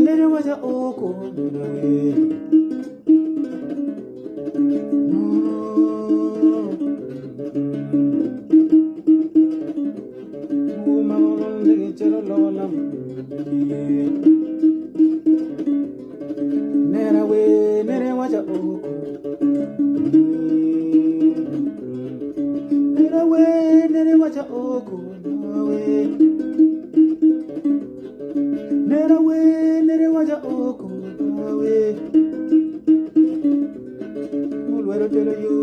nere waja oko nawe mama lege chero lolam nere waja oko nere waja oko nawe nere waja oko nawe mulwero telo yo